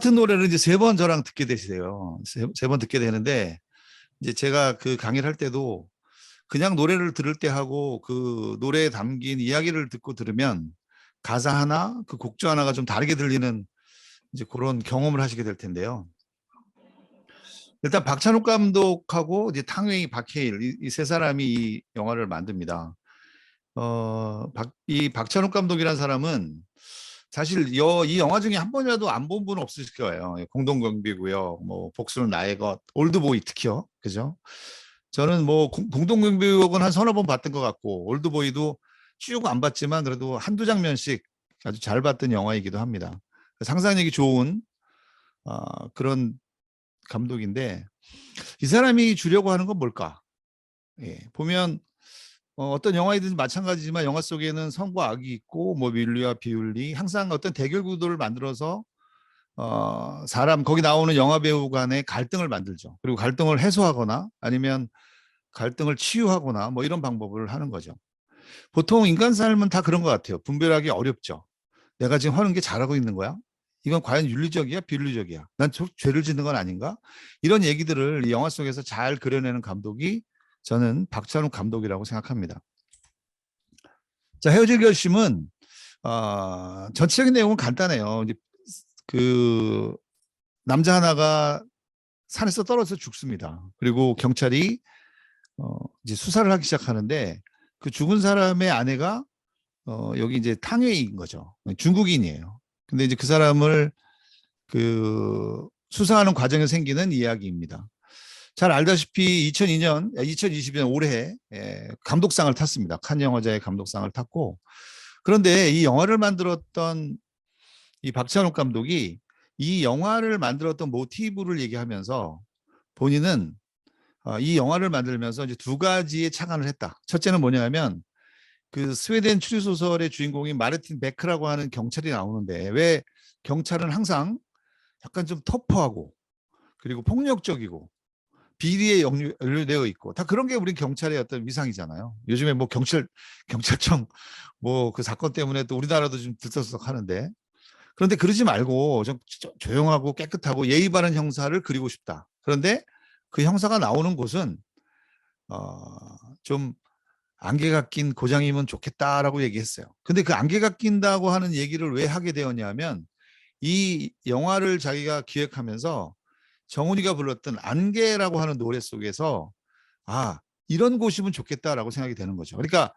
똑같은 노래를 이제 세 번 저랑 듣게 되세요. 세 번 듣게 되는데 이제 제가 그 강의를 할 때도 그냥 노래를 들을 때 하고 그 노래에 담긴 이야기를 듣고 들으면 가사 하나, 그 곡조 하나가 좀 다르게 들리는 이제 그런 경험을 하시게 될 텐데요. 일단 박찬욱 감독하고 이제 탕웨이, 박해일 이 세 사람이 이 영화를 만듭니다. 이 박찬욱 감독이라는 사람은 사실 이 영화 중에 한 번이라도 안 본 분은 없으실 거예요. 공동경비고요. 뭐 복수는 나의 것, 올드보이 특히요. 그죠? 저는 뭐 공동경비국은 한 서너 번 봤던 것 같고 올드보이도 쭉 안 봤지만 그래도 한두 장면씩 아주 잘 봤던 영화이기도 합니다. 상상력이 좋은 그런 감독인데 이 사람이 주려고 하는 건 뭘까? 예, 보면 어떤 영화이든 마찬가지지만 영화 속에는 선과 악이 있고 뭐 윤리와 비윤리 항상 어떤 대결 구도를 만들어서 사람 거기 나오는 영화 배우 간의 갈등을 만들죠. 그리고 갈등을 해소하거나 아니면 갈등을 치유하거나 뭐 이런 방법을 하는 거죠. 보통 인간 삶은 다 그런 것 같아요. 분별하기 어렵죠. 내가 지금 하는 게 잘하고 있는 거야? 이건 과연 윤리적이야? 비윤리적이야? 난 죄를 짓는 건 아닌가? 이런 얘기들을 영화 속에서 잘 그려내는 감독이 저는 박찬욱 감독이라고 생각합니다. 자, 헤어질 결심은 전체적인 내용은 간단해요. 이제 그 남자 하나가 산에서 떨어져서 죽습니다. 그리고 경찰이 이제 수사를 하기 시작하는데 그 죽은 사람의 아내가 여기 이제 탕웨이인 거죠. 중국인이에요. 근데 이제 그 사람을 그 수사하는 과정에 생기는 이야기입니다. 잘 알다시피 2020년 올해 감독상을 탔습니다. 칸 영화제의 감독상을 탔고 그런데 이 영화를 만들었던 이 박찬욱 감독이 이 영화를 만들었던 모티브를 얘기하면서 본인은 이 영화를 만들면서 이제 두 가지의 착안을 했다. 첫째는 뭐냐면 그 스웨덴 추리소설의 주인공인 마르틴 베크라고 하는 경찰이 나오는데 왜 경찰은 항상 약간 좀 터프하고 그리고 폭력적이고 비리에 연루되어 있고 다 그런 게 우리 경찰의 어떤 위상이잖아요. 요즘에 뭐 경찰청 뭐 그 사건 때문에 또 우리나라도 좀 들썩들썩하는데 그런데 그러지 말고 좀 조용하고 깨끗하고 예의 바른 형사를 그리고 싶다. 그런데 그 형사가 나오는 곳은 좀 안개가 낀 고장이면 좋겠다라고 얘기했어요. 근데 그 안개가 낀다고 하는 얘기를 왜 하게 되었냐면 이 영화를 자기가 기획하면서 정훈이가 불렀던 안개라고 하는 노래 속에서 이런 곳이면 좋겠다라고 생각이 되는 거죠. 그러니까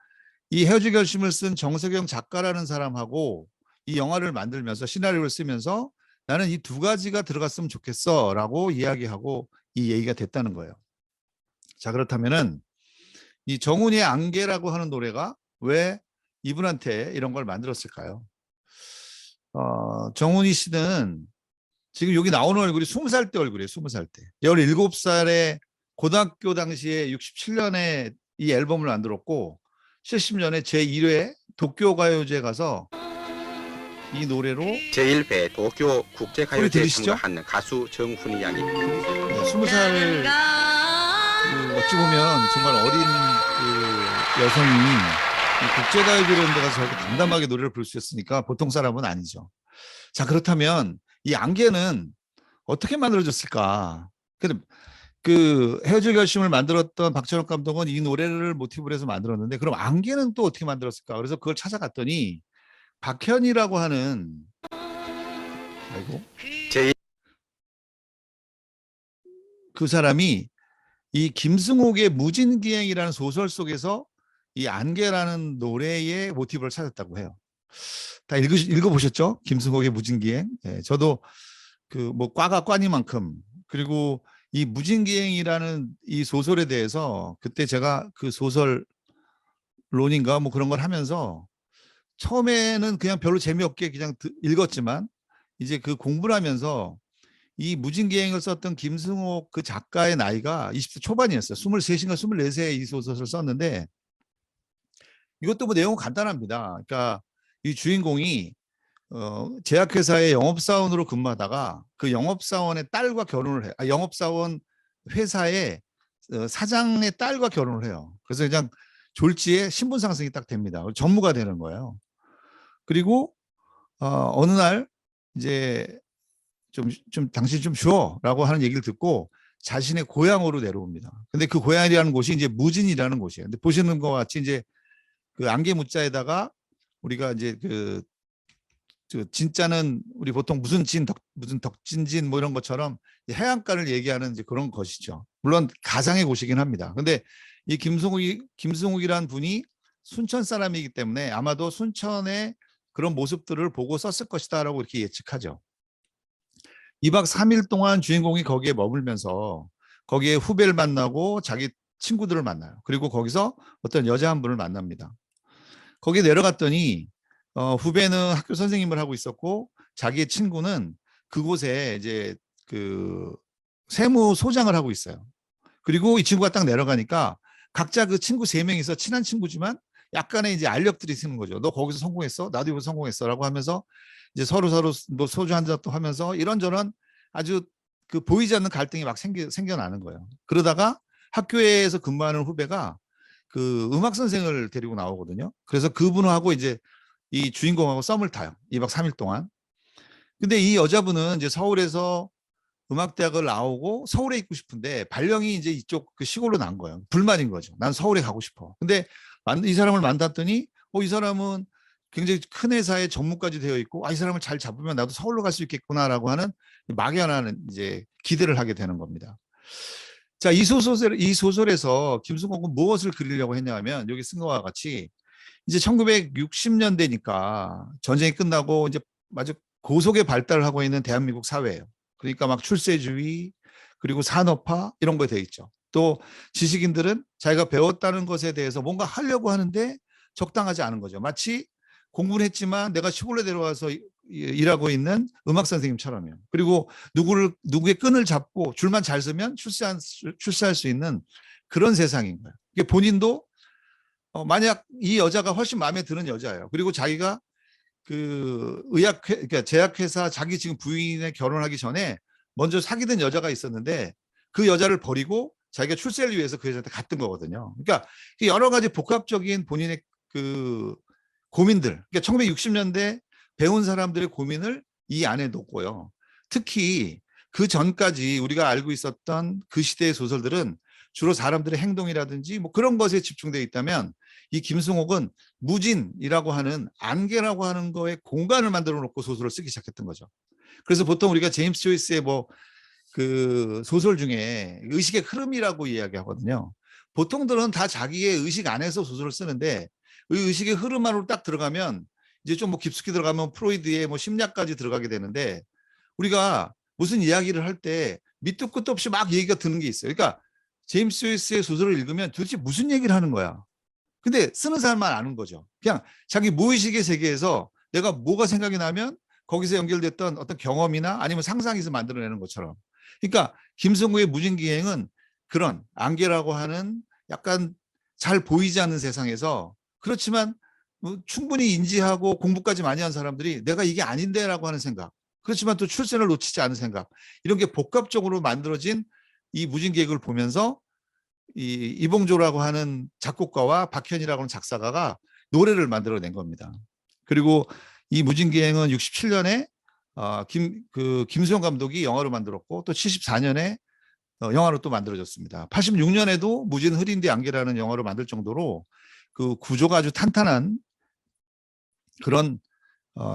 이 헤어질 결심을 쓴 정석영 작가라는 사람하고 이 영화를 만들면서 시나리오를 쓰면서 나는 이 두 가지가 들어갔으면 좋겠어라고 이야기하고 이 얘기가 됐다는 거예요. 자, 그렇다면은 이 정훈이의 안개라고 하는 노래가 왜 이분한테 이런 걸 만들었을까요? 정훈이 씨는 지금 여기 나오는 얼굴이 20살 때 얼굴이에요. 20살 때. 17살에 고등학교 당시에 67년에 이 앨범을 만들었고 70년에 제1회 도쿄가요제 가서 이 노래로 제1회 도쿄 소리 국제가요제에 들리시죠? 참가한 가수 정훈이 양이 네, 20살 어찌 보면 정말 어린 그 여성이 이 국제가요제 이런 데 가서 저렇게 담담하게 노래를 부를 수 있으니까 보통 사람은 아니죠. 자, 그렇다면 이 안개는 어떻게 만들어졌을까? 그 헤어질 결심을 만들었던 박찬욱 감독은 이 노래를 모티브로 해서 만들었는데 그럼 안개는 또 어떻게 만들었을까? 그래서 그걸 찾아갔더니 박현이라고 하는 제 그 사람이 이 김승옥의 무진기행이라는 소설 속에서 이 안개라는 노래의 모티브를 찾았다고 해요. 다 읽어보셨죠? 김승옥의 무진기행. 예, 저도 그 뭐 과가 과니만큼 그리고 이 무진기행이라는 이 소설에 대해서 그때 제가 그 소설론인가 뭐 그런 걸 하면서 처음에는 그냥 별로 재미없게 그냥 읽었지만 이제 그 공부를 하면서 이 무진기행을 썼던 김승옥 그 작가의 나이가 20대 초반이었어요. 23인가 24세에 이 소설을 썼는데 이것도 뭐 내용은 간단합니다. 그러니까 이 주인공이 제약회사의 영업사원으로 근무하다가 그 영업사원의 딸과 결혼을 해요. 영업사원 회사의 사장의 딸과 결혼을 해요. 그래서 그냥 졸지에 신분 상승이 딱 됩니다. 전무가 되는 거예요. 그리고 어느 날 이제 좀 당신 좀 쉬어라고 하는 얘기를 듣고 자신의 고향으로 내려옵니다. 근데 그 고향이라는 곳이 이제 무진이라는 곳이에요. 근데 보시는 것 같이 이제 그 안개 무자에다가 우리가 이제 진짜는 우리 보통 무슨 덕진진 뭐 이런 것처럼 해안가를 얘기하는 이제 그런 것이죠. 물론 가상의 곳이긴 합니다. 근데 이 김승욱이란 분이 순천 사람이기 때문에 아마도 순천의 그런 모습들을 보고 썼을 것이다라고 이렇게 예측하죠. 2박 3일 동안 주인공이 거기에 머물면서 거기에 후배를 만나고 자기 친구들을 만나요. 그리고 거기서 어떤 여자 한 분을 만납니다. 거기 내려갔더니 후배는 학교 선생님을 하고 있었고 자기의 친구는 그곳에 이제 그 세무소장을 하고 있어요. 그리고 이 친구가 딱 내려가니까 각자 그 친구 3명이서 친한 친구지만 약간의 이제 알력들이 쓰는 거죠. 너 거기서 성공했어? 나도 이거 성공했어라고 하면서 이제 서로 뭐 소주 한 잔 또 하면서 이런저런 아주 그 보이지 않는 갈등이 막 생겨나는 거예요. 그러다가 학교에서 근무하는 후배가 그 음악 선생을 데리고 나오거든요. 그래서 그분하고 이제 이 주인공하고 썸을 타요. 2박 3일 동안. 근데 이 여자분은 이제 서울에서 음악대학을 나오고 서울에 있고 싶은데 발령이 이제 이쪽 그 시골로 난 거예요. 불만인 거죠. 난 서울에 가고 싶어. 근데 이 사람을 만났더니 이 사람은 굉장히 큰 회사에 전무까지 되어 있고 이 사람을 잘 잡으면 나도 서울로 갈 수 있겠구나라고 하는 막연한 이제 기대를 하게 되는 겁니다. 자, 이 소설에서 김승옥은 무엇을 그리려고 했냐면 여기 쓴 것과 같이 이제 1960년대니까 전쟁이 끝나고 이제 아주 고속의 발달을 하고 있는 대한민국 사회예요. 그러니까 막 출세주의 그리고 산업화 이런 거에 돼 있죠. 또 지식인들은 자기가 배웠다는 것에 대해서 뭔가 하려고 하는데 적당하지 않은 거죠. 마치 공부를 했지만 내가 시골에 내려와서 일하고 있는 음악 선생님처럼요. 그리고 누구의 끈을 잡고 줄만 잘 서면 출세할 수 있는 그런 세상인 거예요. 본인도 만약 이 여자가 훨씬 마음에 드는 여자예요. 그리고 자기가 그 그러니까 제약회사 자기 지금 부인에 결혼하기 전에 먼저 사귀던 여자가 있었는데 그 여자를 버리고 자기가 출세를 위해서 그 여자한테 갔던 거거든요. 그러니까 여러 가지 복합적인 본인의 그 고민들, 그러니까 1960년대 배운 사람들의 고민을 이 안에 놓고요. 특히 그 전까지 우리가 알고 있었던 그 시대의 소설들은 주로 사람들의 행동이라든지 뭐 그런 것에 집중되어 있다면 이 김승옥은 무진이라고 하는 안개라고 하는 거에 공간을 만들어 놓고 소설을 쓰기 시작했던 거죠. 그래서 보통 우리가 제임스 조이스의 뭐 그 소설 중에 의식의 흐름이라고 이야기하거든요. 보통들은 다 자기의 의식 안에서 소설을 쓰는데 이 의식의 흐름 안으로 딱 들어가면 이제 좀 뭐 깊숙이 들어가면 프로이드의 뭐 심리학까지 들어가게 되는데 우리가 무슨 이야기를 할 때 밑도 끝도 없이 막 얘기가 드는 게 있어요. 그러니까 제임스 조이스의 소설을 읽으면 도대체 무슨 얘기를 하는 거야. 근데 쓰는 사람만 아는 거죠. 그냥 자기 무의식의 세계에서 내가 뭐가 생각이 나면 거기서 연결됐던 어떤 경험이나 아니면 상상에서 만들어내는 것처럼. 그러니까 김성구의 무진기행은 그런 안개라고 하는 약간 잘 보이지 않는 세상에서 그렇지만 뭐 충분히 인지하고 공부까지 많이 한 사람들이 내가 이게 아닌데라고 하는 생각, 그렇지만 또 출세를 놓치지 않은 생각, 이런 게 복합적으로 만들어진 이 무진기행을 보면서 이 이봉조라고 하는 작곡가와 박현이라고 하는 작사가가 노래를 만들어낸 겁니다. 그리고 이 무진기행은 67년에 김수영 감독이 영화로 만들었고 또 74년에 영화로 또 만들어졌습니다. 86년에도 무진 흐린 뒤 안개라는 영화로 만들 정도로 그 구조가 아주 탄탄한 그런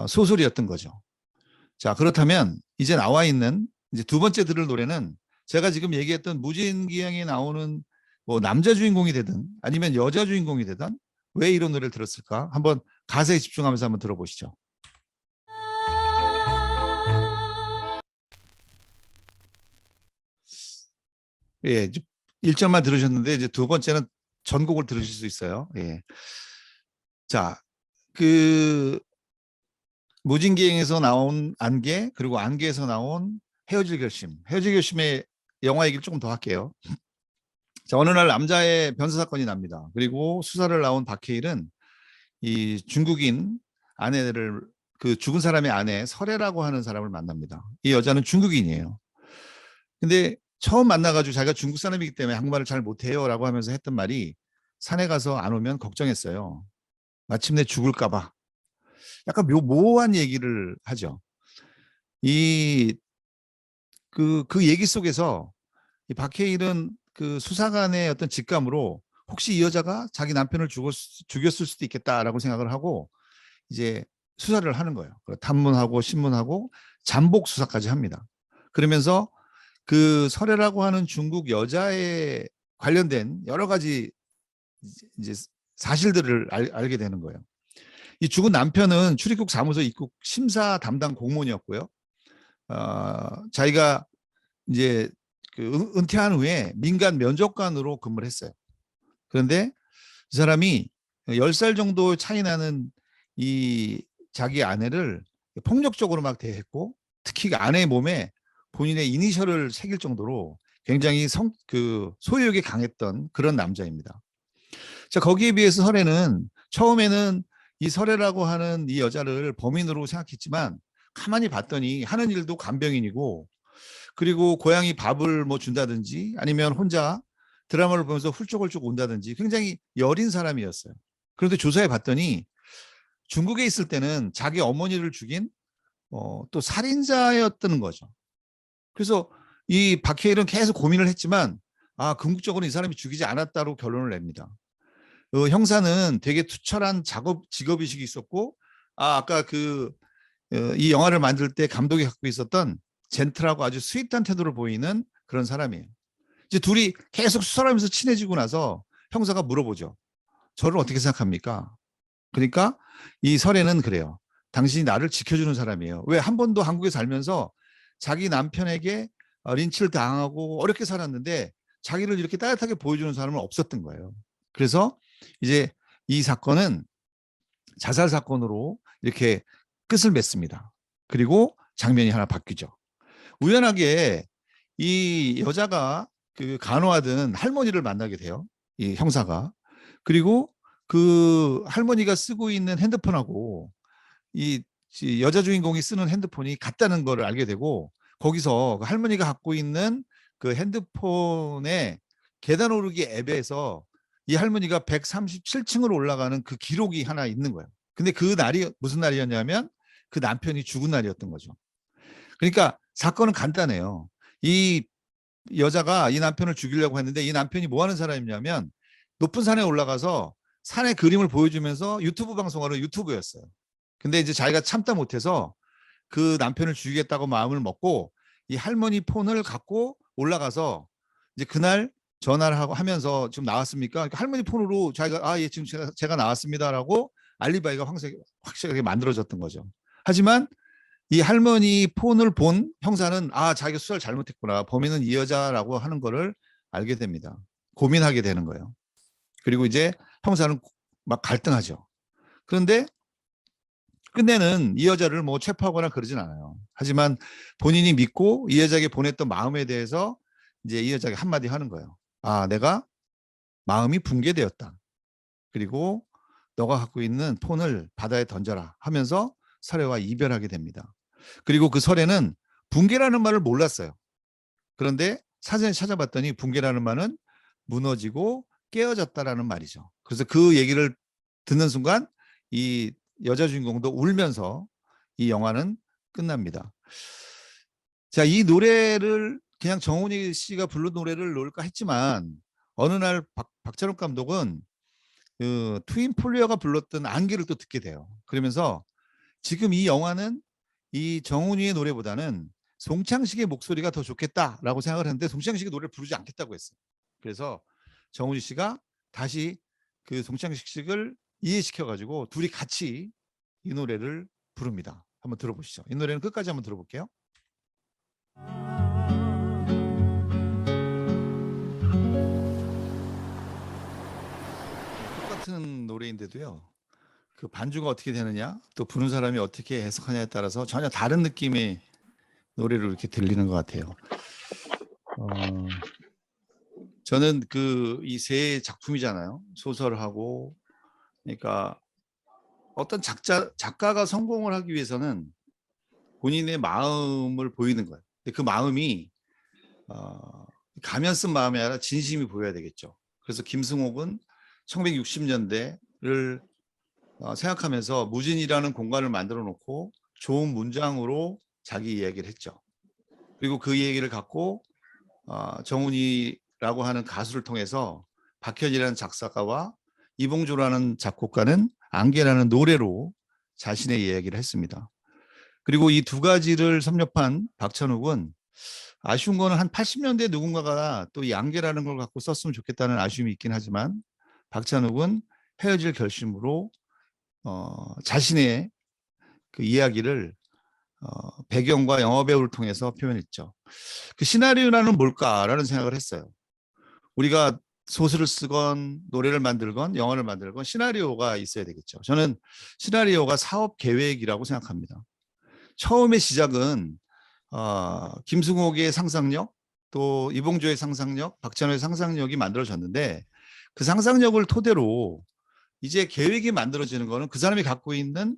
소설이었던 거죠. 자, 그렇다면 이제 나와 있는 이제 두 번째 들을 노래는 제가 지금 얘기했던 무진기행에 나오는 뭐 남자 주인공이 되든 아니면 여자 주인공이 되든 왜 이런 노래를 들었을까? 한번 가사에 집중하면서 한번 들어보시죠. 예, 1절만 들으셨는데 이제 두 번째는 전곡을 들으실 수 있어요. 예. 자, 그 무진기행에서 나온 안개 그리고 안개에서 나온 헤어질 결심의 영화 얘기를 조금 더 할게요. 자, 어느 날 남자의 변사 사건이 납니다. 그리고 수사를 나온 박해일은 이 중국인 아내를 그 죽은 사람의 아내 설애라고 하는 사람을 만납니다. 이 여자는 중국인이에요. 근데 처음 만나가지고 자기가 중국 사람이기 때문에 한국말을 잘 못해요라고 하면서 했던 말이 산에 가서 안 오면 걱정했어요. 마침내 죽을까 봐. 약간 모호한 얘기를 하죠. 이 그 얘기 속에서 이 박해일은 그 수사관의 어떤 직감으로 혹시 이 여자가 자기 남편을 죽였을 수도 있겠다라고 생각을 하고 이제 수사를 하는 거예요. 탐문하고 신문하고 잠복 수사까지 합니다. 그러면서 그 설애라고 하는 중국 여자에 관련된 여러 가지 이제 사실들을 알게 되는 거예요. 이 죽은 남편은 출입국 사무소 입국 심사 담당 공무원이었고요. 자기가 이제 그 은퇴한 후에 민간 면접관으로 근무를 했어요. 그런데 이 사람이 10살 정도 차이 나는 이 자기 아내를 폭력적으로 막 대했고 특히 아내의 몸에 본인의 이니셜을 새길 정도로 굉장히 소유욕이 강했던 그런 남자입니다. 자, 거기에 비해서 설애는 처음에는 이 설애라고 하는 이 여자를 범인으로 생각했지만 가만히 봤더니 하는 일도 간병인이고 그리고 고양이 밥을 뭐 준다든지 아니면 혼자 드라마를 보면서 훌쩍훌쩍 온다든지 굉장히 여린 사람이었어요. 그런데 조사해 봤더니 중국에 있을 때는 자기 어머니를 죽인 또 살인자였다는 거죠. 그래서 이 박해일은 계속 고민을 했지만 궁극적으로 이 사람이 죽이지 않았다고 결론을 냅니다. 형사는 되게 투철한 직업의식이 있었고 아까 이 영화를 만들 때 감독이 갖고 있었던 젠틀하고 아주 스윗한 태도를 보이는 그런 사람이에요. 이제 둘이 계속 수사를 하면서 친해지고 나서 형사가 물어보죠. 저를 어떻게 생각합니까? 그러니까 이 설애는 그래요. 당신이 나를 지켜주는 사람이에요. 왜 한 번도 한국에 살면서 자기 남편에게 린치를 당하고 어렵게 살았는데 자기를 이렇게 따뜻하게 보여주는 사람은 없었던 거예요. 그래서 이제 이 사건은 자살 사건으로 이렇게 끝을 맺습니다. 그리고 장면이 하나 바뀌죠. 우연하게 이 여자가 그 간호하던 할머니를 만나게 돼요. 이 형사가. 그리고 그 할머니가 쓰고 있는 핸드폰하고 이 여자 주인공이 쓰는 핸드폰이 같다는 걸 알게 되고 거기서 그 할머니가 갖고 있는 그 핸드폰의 계단 오르기 앱에서 이 할머니가 137층으로 올라가는 그 기록이 하나 있는 거예요. 근데 그 날이 무슨 날이었냐면 그 남편이 죽은 날이었던 거죠. 그러니까 사건은 간단해요. 이 여자가 이 남편을 죽이려고 했는데 이 남편이 뭐 하는 사람이냐면 높은 산에 올라가서 산의 그림을 보여주면서 유튜브 방송하는 유튜브였어요. 근데 이제 자기가 참다 못해서 그 남편을 죽이겠다고 마음을 먹고 이 할머니 폰을 갖고 올라가서 이제 그날 전화를 하면서 지금 나왔습니까? 그러니까 할머니 폰으로 자기가 예 지금 제가 나왔습니다라고 알리바이가 확실하게 만들어졌던 거죠. 하지만 이 할머니 폰을 본 형사는 자기가 수사를 잘못했구나. 범인은 이 여자라고 하는 거를 알게 됩니다. 고민하게 되는 거예요. 그리고 이제 형사는 막 갈등하죠. 그런데 끝내는 이 여자를 뭐 체포하거나 그러진 않아요. 하지만 본인이 믿고 이 여자에게 보냈던 마음에 대해서 이제 이 여자에게 한마디 하는 거예요. 내가 마음이 붕괴되었다. 그리고 너가 갖고 있는 폰을 바다에 던져라 하면서 설애와 이별하게 됩니다. 그리고 그 설애는 붕괴라는 말을 몰랐어요. 그런데 사전에 찾아봤더니 붕괴라는 말은 무너지고 깨어졌다라는 말이죠. 그래서 그 얘기를 듣는 순간 이 여자 주인공도 울면서 이 영화는 끝납니다. 자, 이 노래를 그냥 정훈이 씨가 부른 노래를 넣을까 했지만 어느 날 박찬욱 감독은 그 트윈 폴리어가 불렀던 안개를 또 듣게 돼요. 그러면서 지금 이 영화는 이 정훈이의 노래보다는 송창식의 목소리가 더 좋겠다라고 생각을 했는데 송창식의 노래를 부르지 않겠다고 했어요. 그래서 정훈이 씨가 다시 그 송창식 씨를 이해시켜가지고 둘이 같이 이 노래를 부릅니다. 한번 들어보시죠. 이 노래는 끝까지 한번 들어볼게요. 똑같은 노래인데도요. 그 반주가 어떻게 되느냐, 또 부는 사람이 어떻게 해석하냐에 따라서 전혀 다른 느낌의 노래로 이렇게 들리는 것 같아요. 저는 이 세 작품이잖아요. 소설하고, 그러니까 어떤 작가가 성공을 하기 위해서는 본인의 마음을 보이는 거예요. 근데 그 마음이 가면 쓴 마음이 아니라 진심이 보여야 되겠죠. 그래서 김승옥은 1960년대를 생각하면서 무진이라는 공간을 만들어 놓고 좋은 문장으로 자기 이야기를 했죠. 그리고 그 얘기를 갖고 정훈이라고 하는 가수를 통해서 박현이라는 작사가와 이봉조라는 작곡가는 안개라는 노래로 자신의 이야기를 했습니다. 그리고 이 두 가지를 섭렵한 박찬욱은 아쉬운 거는 한 80년대 누군가가 또 이 안개라는 걸 갖고 썼으면 좋겠다는 아쉬움이 있긴 하지만 박찬욱은 헤어질 결심으로 자신의 그 이야기를 배경과 영화 배우를 통해서 표현했죠. 그 시나리오라는 뭘까라는 생각을 했어요. 우리가 소설을 쓰건 노래를 만들건 영화를 만들건 시나리오가 있어야 되겠죠. 저는 시나리오가 사업 계획이라고 생각합니다. 처음의 시작은 김승옥의 상상력, 또 이봉조의 상상력, 박찬호의 상상력이 만들어졌는데 그 상상력을 토대로 이제 계획이 만들어지는 거는 그 사람이 갖고 있는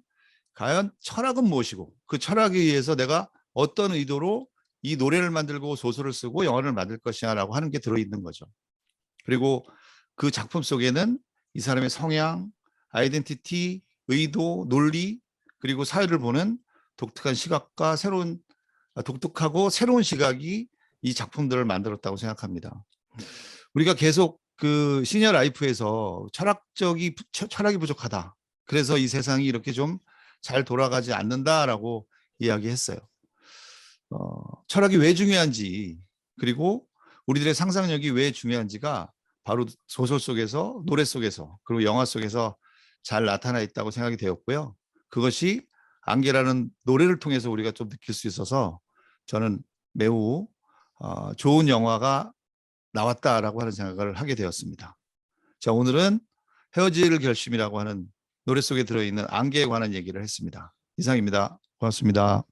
과연 철학은 무엇이고 그 철학에 의해서 내가 어떤 의도로 이 노래를 만들고 소설을 쓰고 영화를 만들 것이냐라고 하는 게 들어있는 거죠. 그리고 그 작품 속에는 이 사람의 성향, 아이덴티티, 의도, 논리, 그리고 사회를 보는 독특한 시각과 독특하고 새로운 시각이 이 작품들을 만들었다고 생각합니다. 우리가 계속 그 시니어 라이프에서 철학이 부족하다. 그래서 이 세상이 이렇게 좀 잘 돌아가지 않는다라고 이야기했어요. 철학이 왜 중요한지, 그리고 우리들의 상상력이 왜 중요한지가 바로 소설 속에서, 노래 속에서, 그리고 영화 속에서 잘 나타나 있다고 생각이 되었고요. 그것이 안개라는 노래를 통해서 우리가 좀 느낄 수 있어서 저는 매우 좋은 영화가 나왔다라고 하는 생각을 하게 되었습니다. 자, 오늘은 헤어질 결심이라고 하는 노래 속에 들어있는 안개에 관한 얘기를 했습니다. 이상입니다. 고맙습니다.